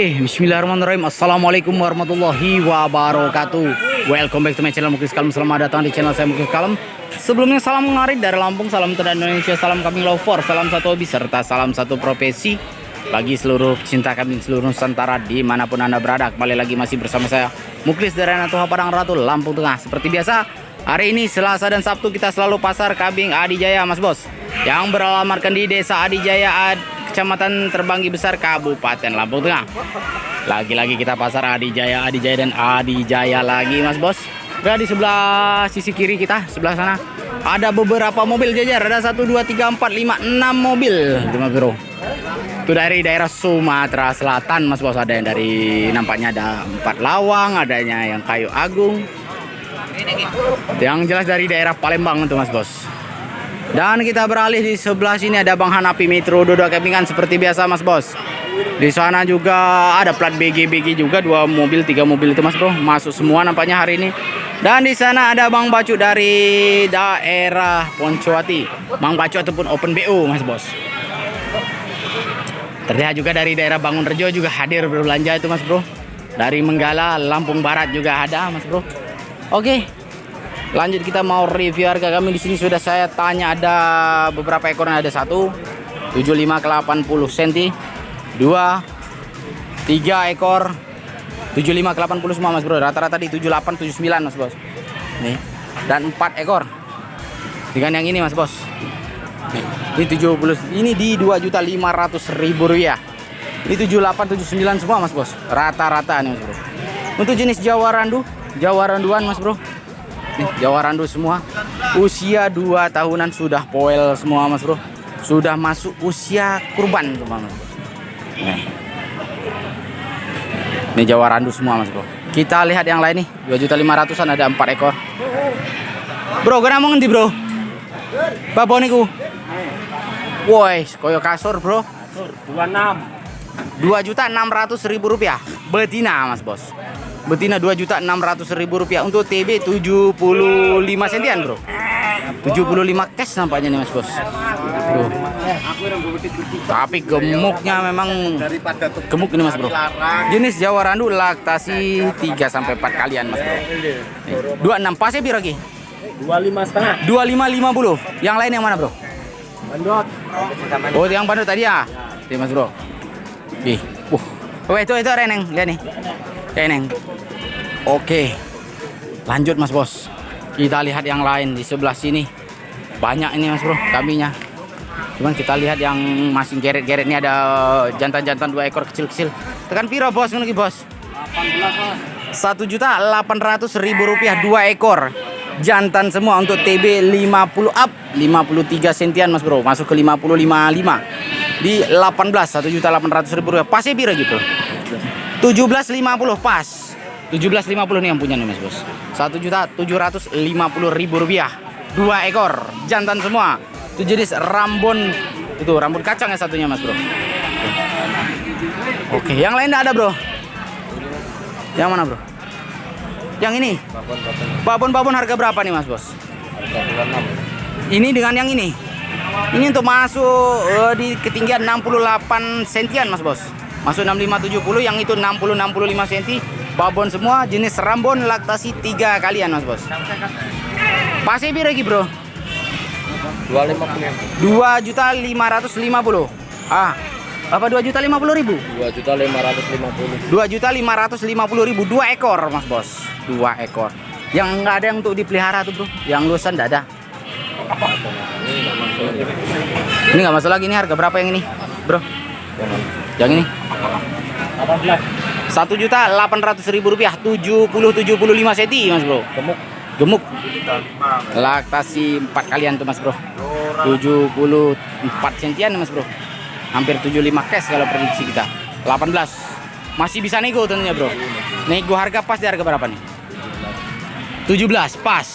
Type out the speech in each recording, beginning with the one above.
Bismillahirrahmanirrahim. Assalamualaikum warahmatullahi wabarakatuh. Welcome back to my channel Muklis Kalem. Selamat datang di channel saya Muklis Kalem. Sebelumnya salam ngarit dari Lampung, salam terdan Indonesia, salam kambing lover, salam satu hobi serta salam satu profesi bagi seluruh cinta kambing seluruh Nusantara dimanapun anda berada. Kembali lagi masih bersama saya Muklis dari Natuha Padang Ratu Lampung Tengah. Seperti biasa hari ini Selasa dan Sabtu kita selalu pasar kambing Adijaya Mas Bos, yang beralamatkan di Desa Adijaya, Kecamatan Terbanggi Besar, Kabupaten Lampung Tengah. Lagi-lagi kita pasar Adijaya dan Adijaya lagi Mas Bos. Nah, di sebelah sisi kiri kita, sebelah sana ada beberapa mobil jajar. Ada 1, 2, 3, 4, 5, 6 mobil Mas Bro. Itu dari daerah Sumatera Selatan Mas Bos. Ada yang dari, nampaknya ada 4 Lawang, adanya yang Kayu Agung. Yang jelas dari daerah Palembang itu Mas Bos. Dan kita beralih di sebelah sini ada Bang Hanapi Metro Dodo Kambingan seperti biasa Mas Bos. Di sana juga ada plat BG juga 2 mobil 3 mobil itu Mas Bro. Masuk semua nampaknya hari ini. Dan di sana ada Bang Bacu dari daerah Poncowati. Bang Bacu ataupun Open BO Mas Bos. Terlihat juga dari daerah Bangun Rejo juga hadir berbelanja itu Mas Bro. Dari Menggala, Lampung Barat juga ada Mas Bro. Oke. Lanjut kita mau review harga kami. Di sini sudah saya tanya, ada beberapa ekornya, ada 1 75 ke 80 cm, 2 3 ekor 75 ke 80 semua Mas Bro. Rata-rata di 78 79 Mas Bos. Nih. Dan 4 ekor dengan yang ini Mas Bos. Nih, ini 70, ini di 2.500.000 rupiah. Ini 78 79 semua Mas Bos. Rata-rata nih Mas Bro. Untuk jenis Jawa Randu, Jawa Randuan Mas Bro. Nih, Jawa Randu semua. Usia 2 tahunan sudah poel semua Mas Bro. Sudah masuk usia kurban semua Mas Bro. Ini Jawa Randu semua Mas Bro. Kita lihat yang lain nih. 2.500.000-an ada 4 ekor. Bro, kena mau ngendi Bro? Babo niku. Woi, koyo kasur Bro. 2.600.000 rupiah. Betina Mas Bos. Betina 2.600.000 rupiah. Untuk TB 75 sentian Bro. 75 cash nampaknya nih Mas Bos. Tuh. Tapi gemuknya memang gemuk ini Mas Bro. Jenis Jawa Randu laktasi 3-4 kalian Mas Bro. 26 pasnya biar lagi 25,5. 25,50. Yang lain yang mana Bro? Bandot. Oh yang bandot tadi ya. Nih Mas Bro. Ih. Itu Reneng, lihat nih. Reneng. Oke. Lanjut Mas Bos. Kita lihat yang lain di sebelah sini. Banyak ini Mas Bro kambingnya. Cuman kita lihat yang masih geret-geret ini, ada jantan-jantan 2 ekor kecil-kecil. Tekan piro Bos ngono ki Bos? 1.800.000 rupiah 2 ekor. Jantan semua untuk TB 50 up, 53 sentian Mas Bro. Masuk ke 50 55. Di 18 1.800.000 rupiah. Pasnya piro gitu? 1750 pas. 1750 nih yang punya nih Mas Bos. 1.750.000 rupiah 2 ekor jantan semua. Itu jenis Rambon. Itu rambut kacang ya satunya Mas Bro. Oke, yang lain enggak ada Bro. Yang mana Bro? Yang ini. Babon harga berapa nih Mas Bos? Ini dengan yang ini. Ini untuk masuk di ketinggian 68 sentian Mas Bos. Masuk 65 70, yang itu 60 65 cm. Babon semua, jenis Rambon laktasi 3 kalian Mas Bos. Pasnya piro lagi Bro? 2.550. Ah, apa 2.050.000? 2.550.000 2 ekor Mas Bos. 2 ekor. Yang enggak ada yang untuk dipelihara tuh Bro. Yang luasan enggak ada. Ini enggak masuk lagi. Ini harga berapa yang ini Bro? Yang ini 1.800.000 rupiah 75 cm Mas Bro. Gemuk. Laktasi 4 kalian tuh Mas Bro. 74 sentian Mas Bro. Hampir 75 cash kalau prediksi kita. 18. Masih bisa nego tentunya Bro. Nego harga pas di harga berapa nih? 17 pas.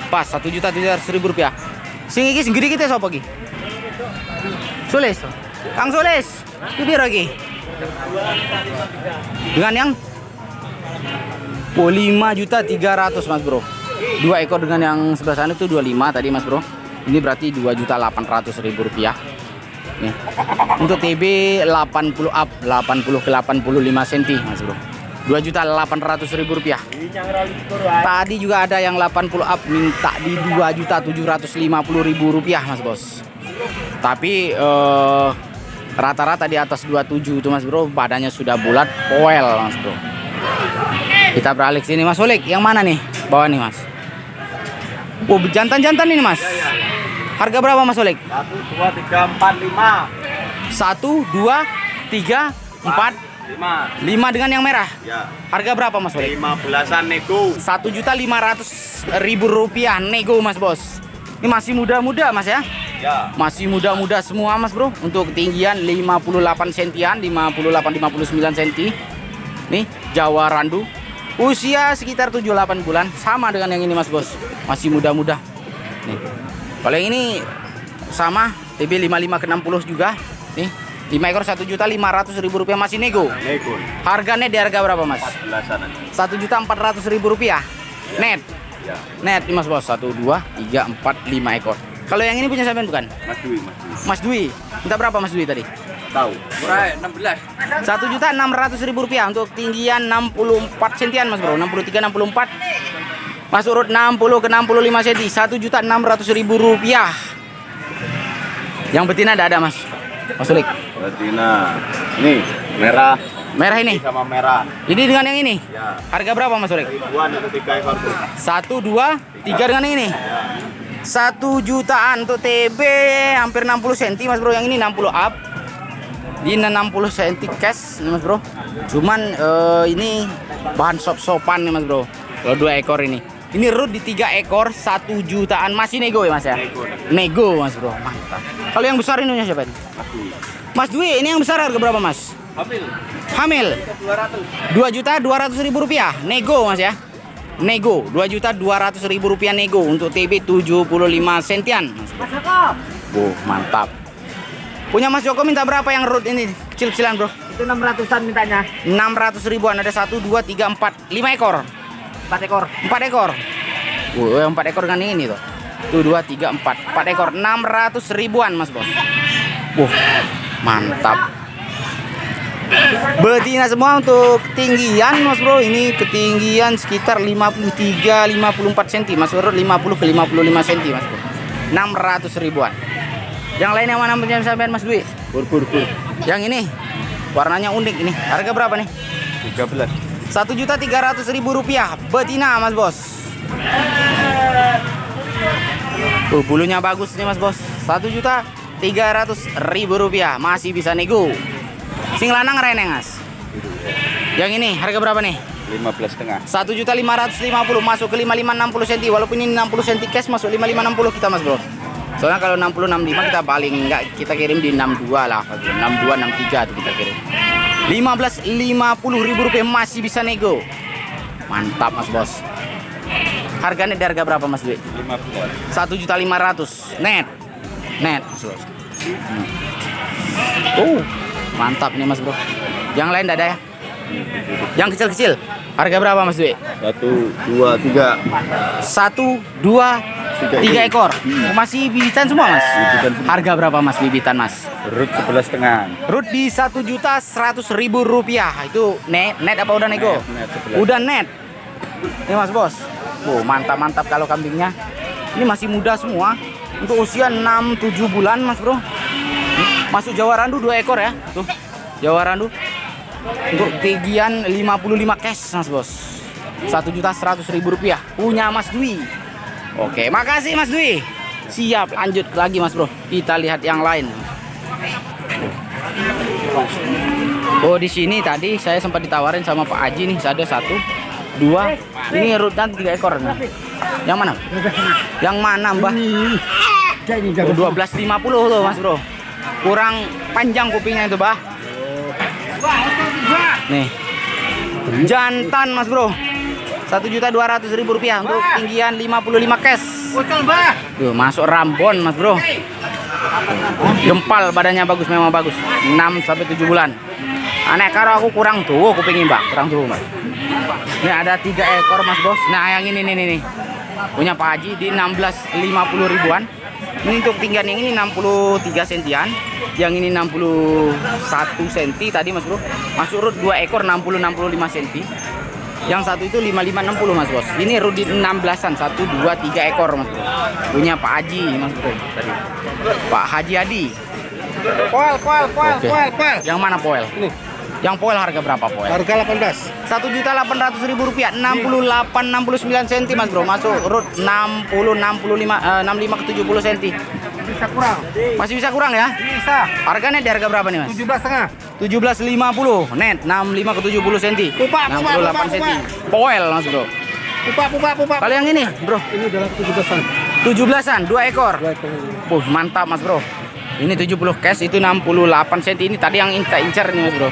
Pas 1.700.000 rupiah. Sing iki sing gede kita sapa iki? Sulis. Kang Sulis. Iki piro iki? Dengan yang 5.300.000 Mas Bro. 2 ekor dengan yang sebelah sana itu 25 tadi Mas Bro. Ini berarti 2.800.000 rupiah. Nih. Untuk TB 80 up, 80 ke 85 cm Mas Bro. 2.800.000 rupiah. Tadi juga ada yang 80 up minta di 2.750.000 rupiah Mas Bos. Tapi rata-rata di atas 27 itu Mas Bro, badannya sudah bulat, poel Mas Bro. Kita beralih sini Mas Olik, yang mana nih? Bawah nih Mas. Oh, jantan-jantan ini Mas. Harga berapa Mas Olik? 1, 2, 3, 4, 5. 1, 2, 3, 4, 5 dengan yang merah. Ya. Harga berapa Mas Olik? 15-an nego. 1.500.000 rupiah nego Mas Bos. Ini masih muda-muda Mas ya? Ya. Masih muda-muda semua Mas Bro. Untuk ketinggian 58 sentian, 58-59 cm. Nih Jawa Randu. Usia sekitar 7-8 bulan, sama dengan yang ini Mas Bos. Masih muda-muda. Nih. Kalau yang ini sama TB 55 ke 60 juga. Nih 5 ekor 1.500.000 rupiah masih nego. Nego. Harganya di harga berapa Mas? 14-an aja. 1.400.000 rupiah. Net. Ya. Net nih Mas Bos. 1, 2, 3, 4, 5 ekor. Kalau yang ini punya sampean bukan? Mas Dwi, Mas Dwi. Mas Dwi. Minta berapa Mas Dwi tadi? Tahu. Murah 16. 1.600.000 rupiah untuk ketinggian 64 sentian Mas Bro. 63-64. Masuk urut 60 ke 65 cm. 1.600.000 rupiah. Yang betina ada Mas. Mas Ulik. Betina. Nih, merah. Merah ini. Sama merah. Ini dengan yang ini. Ya. Harga berapa Mas Ulik? Ribuan itu 3 ekor tuh. 1, 2, 3 dengan yang ini. 1 jutaan untuk TB hampir 60 cm Mas Bro. Yang ini 60 up. Ini 60 cm cash nih Mas Bro. Cuman ini bahan sop-sopan nih Mas Bro. Kalau 2 ekor ini. Ini root di 3 ekor 1 jutaan masih nego ya Mas ya? Nego Mas Bro. Mantap. Kalau yang besar ini punya siapa ini? Mas Dwi, ini yang besar harga berapa Mas? Hamil. 2.200.000 rupiah. Nego Mas ya? Nego 2.200.000 rupiah nego untuk TB 75 sentian. Mas Bro. Mantap. Punya Mas Joko minta berapa yang root ini kecil-kecilan Bro? Itu 600-an mintanya. 600 ribuan. Ada 1, 2, 3, 4, 5 ekor. 4 ekor. 4 ekor. Yang 4 ekor kan ini tuh. 1, 2, 3, 4. 4 ekor 600 ribuan Mas Bos. Mantap. Betina semua untuk ketinggian Mas Bro. Ini ketinggian sekitar 53-54 cm. Mas Bro 50 ke 55 cm Mas Bro. 600 ribuan. Yang lain yang mana punya sampean Mas Dwi? Pur. Yang ini warnanya unik ini. Harga berapa nih? 13. 1.300.000 rupiah betina Mas Bos. Bulunya bagus nih Mas Bos. 1.300.000 rupiah masih bisa nego. Sing lanang reneng Mas. Yang ini harga berapa nih? 15,5. 1.550 masuk ke 55-60 cm. Walaupun ini 60 cm cash masuk 55-60 kita Mas Bro. Soalnya kalau 60-65 kita paling enggak kita kirim di 62 lah. 62-63 itu kita kirim. 15.050.000 rupiah masih bisa nego. Mantap Mas Bos. Harganya di harga berapa Mas Dwi? 15. 1.500.000 net. Net Mas Bos. Mantap nih Mas Bro. Yang lain enggak ada ya? Yang kecil-kecil. Harga berapa Mas Dwi? 1, 2, 3. 1, 2, 3 ekor. Masih bibitan semua Mas. Harga berapa Mas bibitan Mas? Root 11,5. Root di 1.100.000 rupiah. Itu net apa udah nego? Net. Udah net. Ini Mas Bos. Mantap kalau kambingnya. Ini masih muda semua. Untuk usia 6-7 bulan Mas Bro. Masuk Jawa Randu 2 ekor ya. Tuh. Jawa Randu. Untuk ketinggian 55 cash Mas Bos. 1.100.000 rupiah. Punya Mas Dwi. Oke, makasih Mas Dwi. Siap, lanjut lagi Mas Bro. Kita lihat yang lain. Oh, di sini tadi saya sempat ditawarin sama Pak Haji nih, ada 1, 2. Ini rutan 3 ekor. Yang mana? Yang mana, Mbah? 12.50 tuh, Mas Bro. Kurang panjang kupingnya itu, Mbah. Nih. Jantan, Mas Bro. 1.200.000 rupiah untuk tinggian 55 cash. Tuh, masuk Rambon Mas Bro. Gempal badannya bagus, memang bagus. 6-7 bulan. Aneh karo aku kurang tuh kupingnya Mbak, kurang tuh Mbak. Ini ada 3 ekor Mas Bos. Nah yang ini nih. Punya Pak Haji di 16.50 ribuan. Ini untuk tinggian yang ini 63 sentian, yang ini 61 senti tadi Mas Bro. Masuk urut 2 ekor 60-65 senti. Yang satu itu 55-60 Mas Bos. Ini urut di 16-an, 1, 2, 3 ekor Mas Bro. Punya Pak Haji Mas Bro tadi. Pak Haji Adi. Poel. Oke. Yang mana poel? Ini. Yang poel harga berapa poel? Harga 18. Rp1.800.000, 68-69 cm Mas Bro. Masuk urut 65 ke 70 cm. Bisa kurang. Masih bisa kurang ya? Bisa. Harganya di harga berapa nih Mas? 17,5. 17.50 net, 65 ke 70 cm. Pupa, 68 cm. Poel Mas Bro. Pupa. Kalau yang ini Bro? Ini adalah 17-an. 17-an, 2 ekor. Mantap Mas Bro. Ini 70 cash, itu 68 cm. Ini tadi yang incar nih Mas Bro.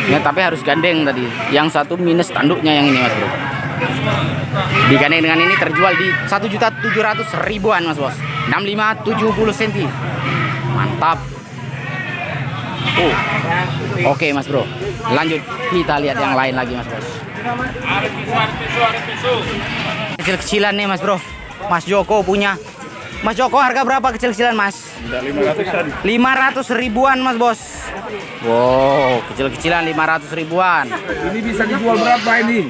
Ya, tapi harus gandeng tadi. Yang satu minus tanduknya yang ini Mas Bro. Digandeng dengan ini terjual di 1.700.000-an Mas Bos. 65 70 cm. Mantap. Oke Mas Bro. Lanjut kita lihat yang lain lagi Mas Bos. Kecil-kecilan nih Mas Bro. Mas Joko punya. Mas Joko harga berapa kecil-kecilan Mas? 500-an. 500 ribuan Mas Bos. Wow, kecil-kecilan 500 ribuan. Ini bisa dijual berapa ini?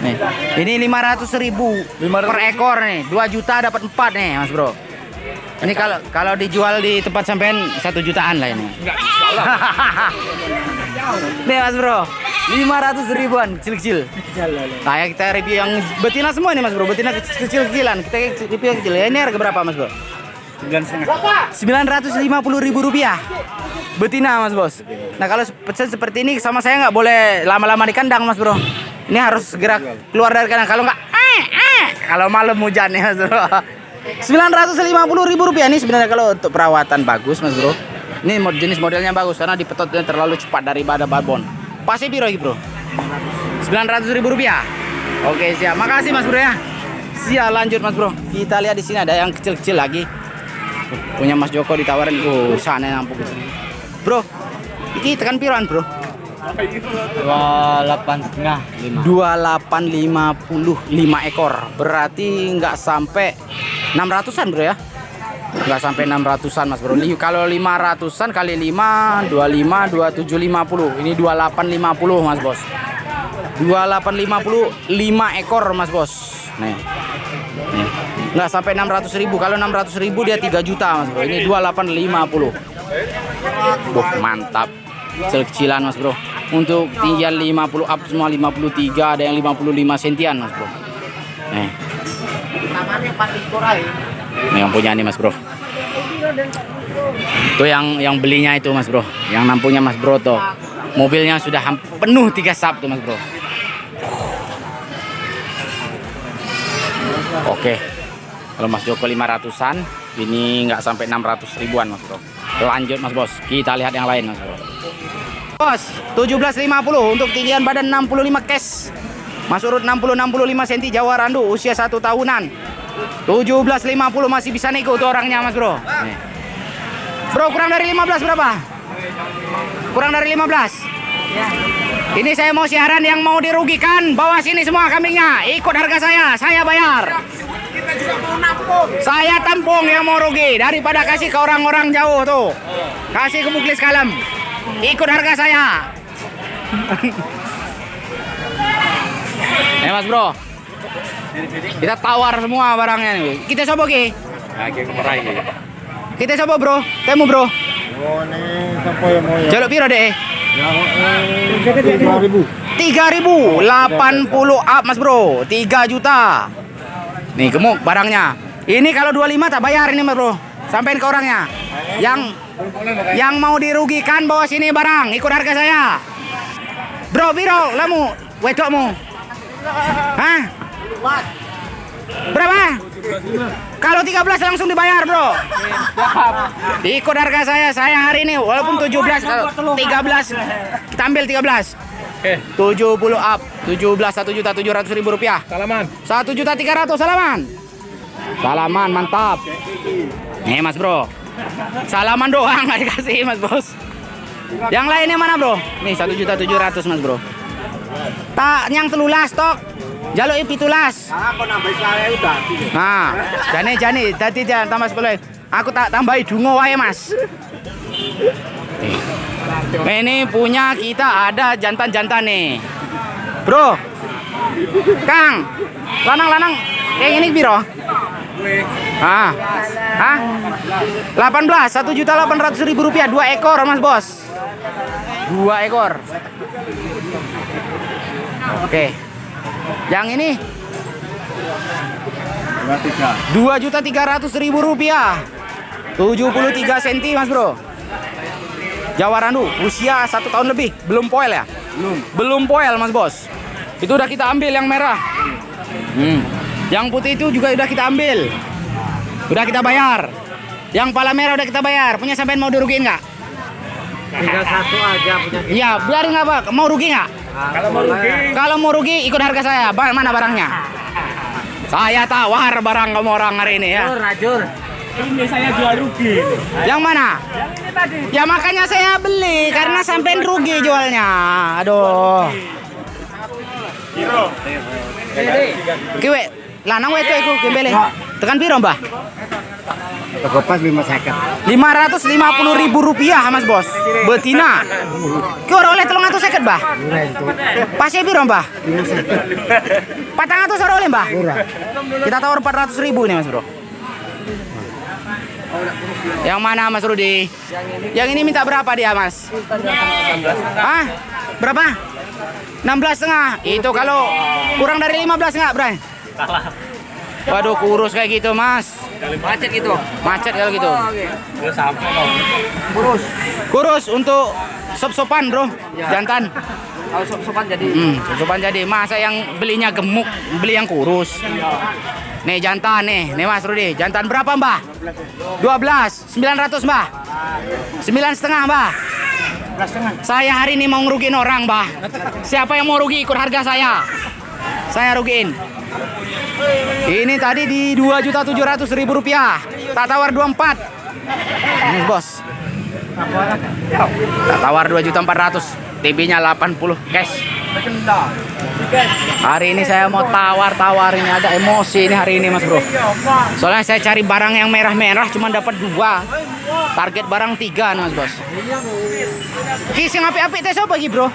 Nih, ini 500.000 per ekor nih. 2 juta dapat 4 nih Mas Bro. Ini kalau dijual di tempat sampean 1 jutaan lah ini. Enggak salah. Nih Mas Bro, 500 ribuan kecil-kecil. Kayak kita review yang betina semua nih Mas Bro, betina kecil-kecilan. Kita review yang kecil. Ya, ini harga berapa Mas Bro? 950.000 rupiah. Betina Mas Bos. Nah kalau pesan seperti ini sama saya nggak boleh lama-lama di kandang Mas Bro. Ini harus segera keluar dari kandang. Kalau nggak, kalau malam hujan nih Mas Bro. 950.000 rupiah ini sebenarnya kalau untuk perawatan bagus Mas Bro. Ini jenis modelnya bagus karena dipetotnya terlalu cepat daripada babon. Pasti biro Bro. 900.000 rupiah. Oke siap. Makasih Mas Bro ya. Siap lanjut Mas Bro. Kita lihat di sini ada yang kecil-kecil lagi. Punya Mas Joko ditawarin. Sana nampung. Bro, ini tekan piruan Bro? 28,5. 2850 ekor. Berarti nggak sampai 600-an Bro ya? Nggak sampai 600-an Mas Bro. Kalau 500-an kali 5, 25, 2750. Ini 2850 Mas Bos. 2850 5 ekor Mas Bos. Nih. Nggak sampai 600.000. Kalau 600.000 dia 3 juta Mas Bro. Ini 2850. Mantap. Kecil-kecilan Mas Bro. Untuk tinggian 50 up semua 53, ada yang 55 sentian Mas Bro. Nih. Ini yang punya nih Mas Bro. Itu yang belinya itu Mas Bro. Yang nampungnya Mas Bro tuh. Mobilnya sudah penuh 3 sap tuh Mas Bro. Oke. Kalau Mas Joko 500-an, ini nggak sampai 600 ribuan Mas Bro. Lanjut Mas Bos, kita lihat yang lain Mas Bro. Bos, 1750 untuk tinggian badan 65 cash. Mas urut 60-65 cm Jawa Randu, usia 1 tahunan. 1750 masih bisa nego tuh orangnya Mas Bro. Nih. Bro, kurang dari 15 berapa? Kurang dari 15? Ya. Ini saya mau siaran, yang mau dirugikan bawa sini semua kambingnya. Ikut harga saya bayar. Kita juga mau nampung. Saya tampung yang mau rugi daripada kasih ke orang-orang jauh tuh. Kasih ke Muklis Kalem. Ikut harga saya. Mas Bro. Kita tawar semua barangnya nih. Kita coba Ki. Kita coba Bro. Temu Bro. Oh, ini siapa yang mau ya? Jaluk piro deh? 3.000. 3.000, 80 up Mas Bro. 3 juta. Nih gemuk barangnya. Ini kalau 25 tak bayar ini Mas Bro. Sampein ke orangnya. Yang mau dirugikan bawa sini barang, ikut harga saya. Bro, biro lamu, wedokmu. Hah? Berapa? Kalau 13 langsung dibayar, Bro. Ikut harga saya hari ini walaupun 17 13 kita ambil 13. 70 up, 17 1.700.000 rupiah. Salaman. 1.300.000 salaman. Salaman mantap. Nih Mas Bro. Salaman doang nggak dikasih Mas Bos. Yang lainnya mana Bro? Nih 1.700.000 Mas Bro. Tak yang telulas stok. Jaluk pitulas. Aku nambah saya udah. Nah, jane tadi jangan tambah 10. Aku tak tambahi dungo wae, Mas. Ini punya kita ada jantan-jantan nih. Bro. Kang. Lanang-lanang kayak gini biro? Ah. Hah? 18, 1.800.000 rupiah 2 ekor, Mas Bos. 2 ekor. Oke. Yang ini 2.300.000 rupiah 73 cm, Mas Bro. Jawa Randu, usia 1 tahun lebih. Belum poel ya? Belum poel, Mas Bos. Itu udah kita ambil yang merah. Yang putih itu juga udah kita ambil. Udah kita bayar. Yang pala merah udah kita bayar. Punya sampean mau dirugiin nggak? Tinggal satu aja punya. Iya, biarin nggak, Pak. Mau rugi nggak? Kalau mau rugi ikut harga saya. Mana barangnya? Saya tawar barang kamu orang hari ini ya. Rajur. Ini saya jual rugi. Yang mana? Yang ini tadi. Ya makanya saya beli karena sampean rugi jualnya. Aduh. Kiwe, lanang wetu iku kembele. Tekan piro, Mbah? Tegopas 5 seket. 550.000 rupiah, Mas Bos. Betina. Ki ora oleh 350, Mbah. Pasnya piro, Mbah? 400 ora oleh, Mbah? Kita tawar 400.000 nih, Mas Bro. Yang mana, Mas Rudi? Yang ini minta berapa dia, Mas? Hah? Berapa? 16,5. Itu kalau kurang dari 15 nggak, Bray? Waduh, kurus kayak gitu, Mas. Macet gitu. Macet kalau gitu. Kurus. Kurus untuk sop-sopan, Bro. Jantan. Kalau sop-sopan jadi. Sop-sopan jadi. Masa yang belinya gemuk, beli yang kurus. Nih jantan nih Mas Rudi. Jantan berapa, Mbah? 12, 900, Mbah. 9,5, Mbah. Saya hari ini mau ngerugiin orang, Mbah. Siapa yang mau rugi ikut harga saya. Saya rugiin. Ini tadi di 2.700.000 rupiah. Tak tawar 24. Ini, Bos. Tak tawar 2.400.000. TB-nya 80 cash. Hari ini saya mau tawar ini agak emosi ini hari ini, Mas Bro. Soalnya saya cari barang yang merah-merah cuma dapat 2. Target barang 3 nih, Mas Bos. Ki sing apik-apik teh sapa iki, Bro?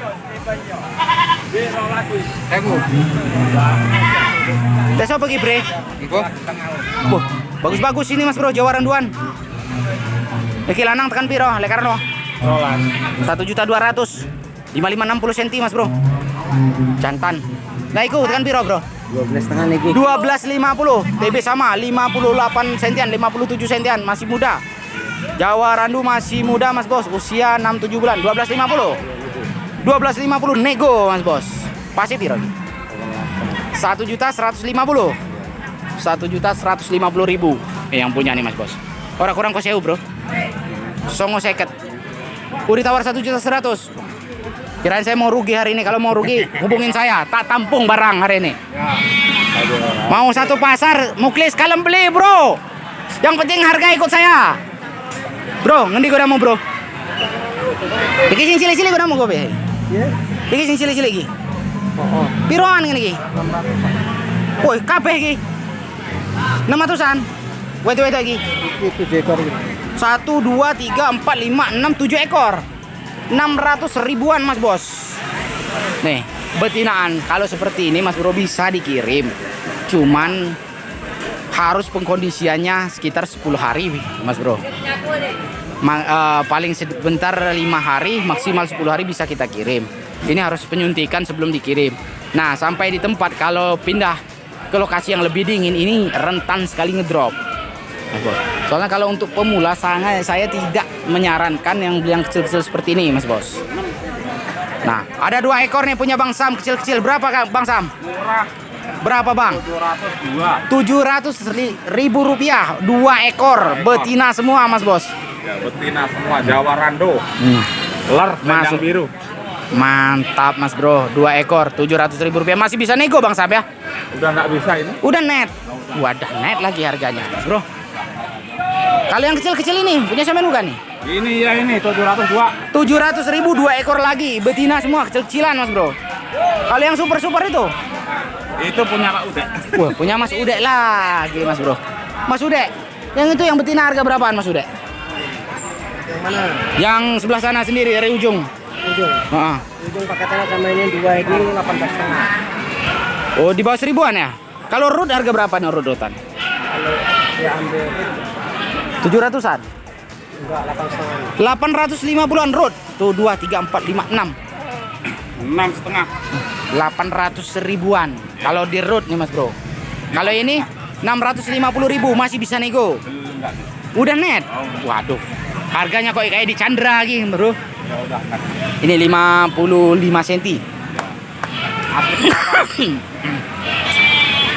Teh sapa iki, Bre? Boh, bagus-bagus ini, Mas Bro, Jawa Randuan. Iki lanang tekan piro? Lekarno. 1.200.000. 55-60 cm, Mas Bro. Jantan. Nah, iku tekan piro, Bro? 12,5 nih. 12.50. TB sama 58 sentian, 57 sentian, masih muda. Jawa Randu masih muda, Mas Bos. Usia 6-7 bulan. 12.50. 12.50 nego, Mas Bos. Pasti piro? 1.150.000. 1.150.000. Yang punya nih, Mas Bos. Orang kurang kok sewu, Bro. Songo seket. Udah tawar 1.100.000. Kirain saya mau rugi hari ini. Kalau mau rugi hubungin saya. Tak tampung barang hari ini. Mau satu pasar muklis kalian beli, Bro. Yang penting harga ikut saya. Bro, ngendi gua mau, Bro? Iki sing cilik-cilik gua mau, Be. Iki sing cilik-cilik iki. Piroan ngene iki? Woi, kabeh iki. 600-an. Wet-wet iki. 7 ekor. 1 2 3 4 5 6 7 ekor. 600 ribuan, Mas Bos. Nih, betinaan kalau seperti ini, Mas Bro, bisa dikirim. Cuman harus pengkondisiannya sekitar 10 hari, Mas Bro. Paling sebentar 5 hari, maksimal 10 hari bisa kita kirim. Ini harus penyuntikan sebelum dikirim. Nah, sampai di tempat kalau pindah ke lokasi yang lebih dingin ini rentan sekali ngedrop, Mas Bos. Soalnya kalau untuk pemula saya tidak menyarankan yang kecil-kecil seperti ini, Mas Bos. Nah, ada 2 ekor nih punya Bang Sam kecil-kecil. Berapa, Kang Bang Sam? Murah. Berapa, Bang? 700.000 rupiah 2 ekor. Betina semua, Mas Bos. Ya, betina semua Jawa Rando. Ler Masuk. biru. Mantap, Mas Bro. 2 ekor 700.000 rupiah. Masih bisa nego, Bang Sam ya? Udah nggak bisa ini. Udah net. Wadah, net lagi harganya, Mas Bro. Kalau yang kecil-kecil ini punya sampean bukan nih? Ini ya ini 702. 700.000 2 ekor lagi. Betina semua kecil-kecilan, Mas Bro. Kalau yang super-super itu Itu punya Pak Ude. Wah, punya Mas Ude lagi, Mas Bro. Mas Ude, yang itu yang betina harga berapaan, Mas Ude? Yang mana? Yang sebelah sana sendiri dari ujung. Ujung. Heeh. Ujung paketannya sama ini 2 ini 18,5. Oh, di bawah 1000-an ya? Kalau root harga berapa nih root-rootan? Kalau dia ambil 700-an. enggak 850-an root. Tuh 2 3 4 5 6. 6,5. 800 ribuan. Kalau di root nih, Mas Bro. Kalau ini 650.000 masih bisa nego. Udah net. Waduh. Harganya kok kayak di Chandra lagi, Bro. Ya udah kan. Ini 55 cm.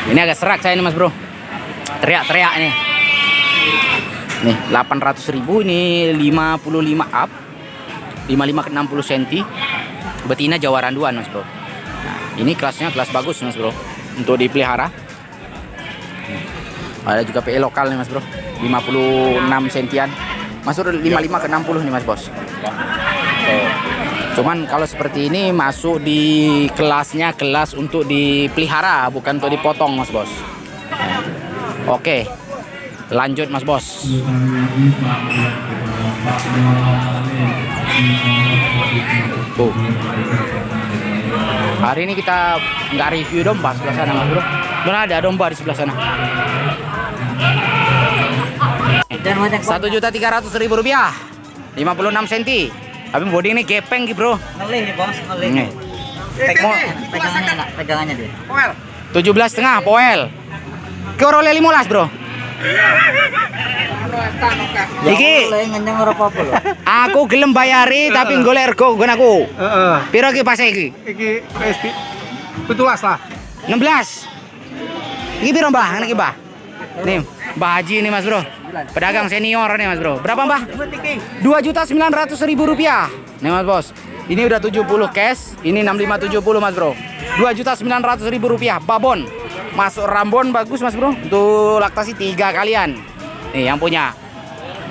Ini agak serak saya nih, Mas Bro. Teriak-teriak nih. Nih 800.000, ini 55 up. 55 ke 60 cm. Betina Jawa Randuan, Mas Bro. Nah, ini kelasnya kelas bagus, Mas Bro. Untuk dipelihara. Ada juga PE lokal nih, Mas Bro. 56 sentian. Masuk 55 ke 60 nih, Mas Bos. Cuman kalau seperti ini masuk di kelasnya kelas untuk dipelihara, bukan untuk dipotong, Mas Bos. Oke. Lanjut, Mas Bos. Tuh. Hari ini kita nggak review domba sebelah sana, Mas Bro. Mana ada domba di sebelah sana? 1.300.000 rupiah. 56 cm. Tapi body ini gepeng gitu, Bro. ngelih nih, Bos, ngelih. Nih. Pegangannya enggak, pegangannya dia. 17,5 poel. Ke orole 15, Bro. Iki ngenyang ora apa-apa lho. aku gelem bayari tapi golek rego nggon aku. Heeh. Piro ki pas iki? Iki wis 17 lah. 16. Iki piro, Mbah? Ngene iki, Mbah. Nih, Mbah Haji nih, Mas Bro. Pedagang senior nih, Mas Bro. Berapa, Mbah? 2.900.000 rupiah. Nih, Mas Bos. Ini udah 70 cash, ini 6570, Mas Bro. 2.900.000 rupiah. Babon. Masuk Rambon bagus, Mas Bro. Untuk laktasi 3 kalian. Nih yang punya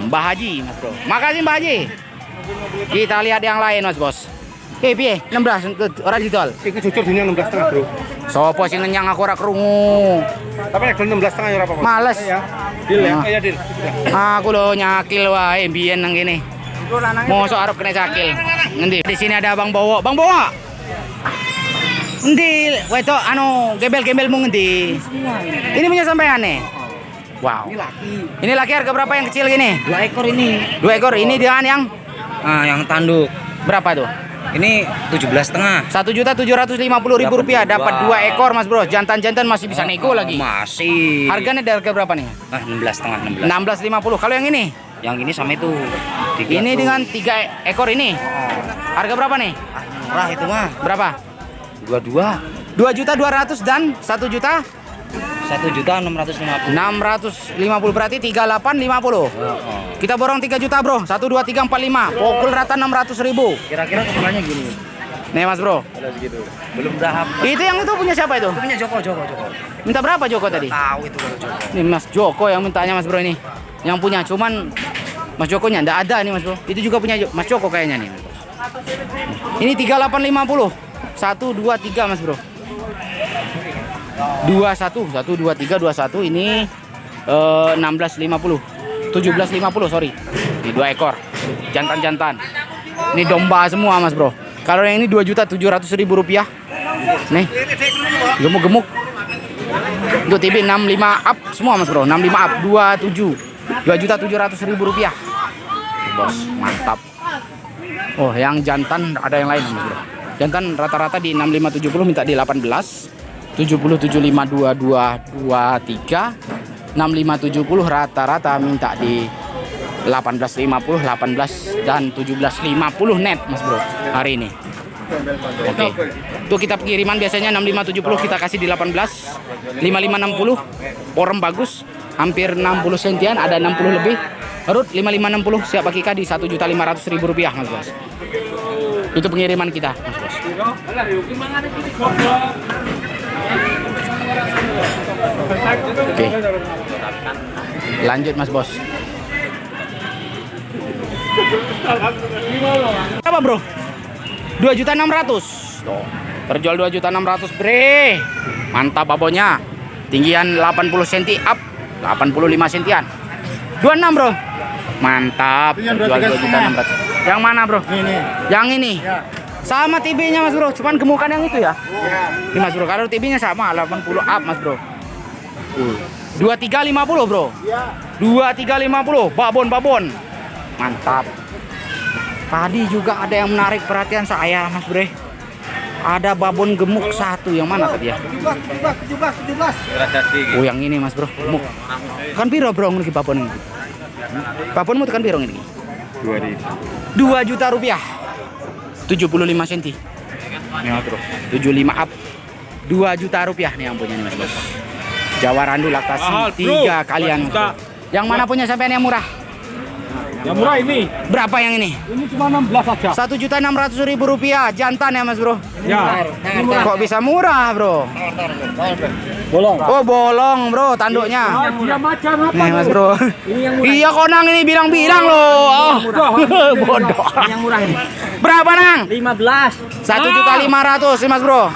Mbah Haji, Mas Bro. Makasih, Mbah Haji. Kita lihat yang lain, Mas Bos. Piye 16 ora didol. Iki jujur dunia 16,5, Bro. Sopo sing ngenyang aku ora krungu. Tapi nek 16,5 ya ora apa-apa. Males. Ya. Deal ya. Ah. Ya, deal. Aku lo nyakil wae mbiyen nang kene. Mosok arep kena cakil. Ngendi? Di sini ada Bang Bowo. Bang Bowo. Endi wedok anu gembel-gembelmu ngendi? Ini punya sampean nih. Wow. Ini laki. Ini laki harga berapa yang kecil gini? 2 ekor ini. 2 ekor. Ini dengan yang Ah, yang tanduk. berapa tuh? Ini 17,5. 1.750.000 rupiah dapat 2 ekor, Mas Bro. Jantan-jantan masih bisa nego lagi. Masih. Harganya dari harga berapa nih? 16,5. 16.50. Kalau yang ini? Yang ini sama itu. Ini dengan 3 ekor ini. Harga berapa nih? Murah itu mah. Berapa? 22. 2.200.000 dan 1.650.000. 1.650. Berarti 3850. Kita borong 3 juta, Bro. 1 2 3 4 5. Pokul rata 600.000. Kira-kira kepalanya gini. Nih, Mas Bro. Ada segitu. Belum berapa. Itu yang itu punya siapa itu? Itu punya Joko. Minta berapa Joko tadi? Tahu itu kalau Joko. Nih Mas Joko yang mintanya, Mas Bro ini. Yang punya cuman Mas Jokonya enggak ada nih, Mas Bro. Itu juga punya Mas Joko kayaknya nih. Ini 3850. 1 2 3, Mas Bro. 21 1 2 3 21 ini 1650. 1750, sorry. Ini 2 ekor. Jantan-jantan. Ini domba semua, Mas Bro. Kalau yang ini 2.700.000 rupiah. Nih. Gemuk-gemuk. Untuk TB 65 up semua, Mas Bro. 65 up 27. 2.700.000 rupiah. Bos, mantap. Oh, yang jantan ada yang lain, Mas Bro. Jantan rata-rata di 6570 minta di 18. 70 75 22 23. 6570 rata-rata minta di 1850, 18 dan 1750 net, Mas Bro, hari ini. Oke. Tuh kita pengiriman biasanya 6570 kita kasih di 18. 5560 porem bagus, hampir 60 sentian, ada 60 lebih. Rut 5560 siap bagi kita di 1.500.000 rupiah, Mas Bos. Itu pengiriman kita, Mas Bos. Oke. Lanjut, Mas Bos. Apa, Bro? 2.600.000. Tuh, terjual 2.600.000, Bre. Mantap babonnya. Tinggian 80 cm up. 85 cm-an. 26 bro. Mantap. Jual 2.600.000. Yang mana bro? Ini. Yang ini. Sama TB-nya mas bro. Cuman gemukan yang itu ya. Ini mas bro. Kalau TB-nya sama 80 up mas bro. 2350 bro. 2350. Babon. Mantap. Tadi juga ada yang menarik perhatian saya mas bre. Ada babon gemuk satu. Yang mana tadi ya? 17. Oh yang ini mas bro. Gemuk. Kan piro bro ini babon ini? Babonmu tekan piro ini? 2 juta rupiah. 75 cm. Ini mas bro. 75 up. 2 juta rupiah nih yang punya nih mas bro. Jawa Randu laktasi Mahal, bro. 3 kalian. Yang mana punya sampean yang murah? Yang murah ini. Berapa yang ini? Ini cuma 16 saja. 1.600.000 rupiah. Jantan ya mas bro. Ya. Kok bisa murah bro? Bolong. Oh bolong bro tanduknya. Dia macam apa? Nih mas bro. Iya konang ini bilang-bilang loh. Oh. Bodoh. Yang murah ini. Berapa nang? 15. 1.500.000 mas bro.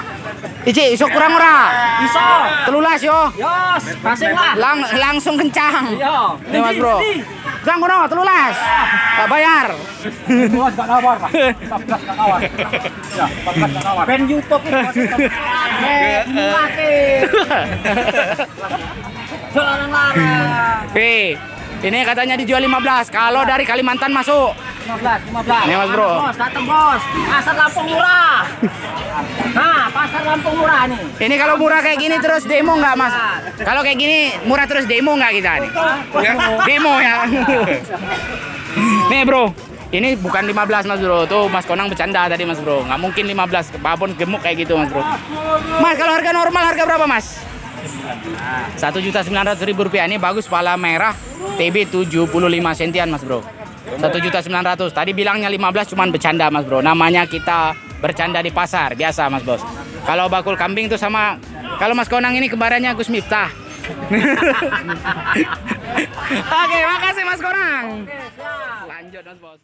Ici, isok kurang ora? Bisa. Telulas yo. Yos, pasang lah. Langsung kencang. Iya. Nih mas bro. Kurang kono telulas. Tak bayar. Bos gak nawar, Pak. 14 gak nawar. Ya, 14 gak nawar. Ben YouTube ini. Ini laki. Jalan larang. Ini katanya dijual 15. Kalau dari Kalimantan masuk. 15. Ini, Mas Bro. Bos, datang bos. Pasar Lampung murah. Nah, pasar Lampung murah nih. Ini kalau murah kayak gini terus demo nggak mas? Kalau kayak gini murah terus demo nggak kita nih? Demo ya. Nih bro, ini bukan 15 mas bro. Tuh mas Konang bercanda tadi mas bro. Nggak mungkin 15 babon gemuk kayak gitu mas bro. Mas kalau harga normal harga berapa mas? 1.900.000 rupiah. Ini bagus pala merah. TB 75 cm mas bro. 1.900.000. Tadi bilangnya 15 cuman bercanda mas bro. Namanya kita bercanda di pasar biasa mas bos. Kalau bakul kambing itu sama kalau mas Konang ini kembarannya Gus Miftah. Oke, makasih mas Konang. Lanjut mas bos.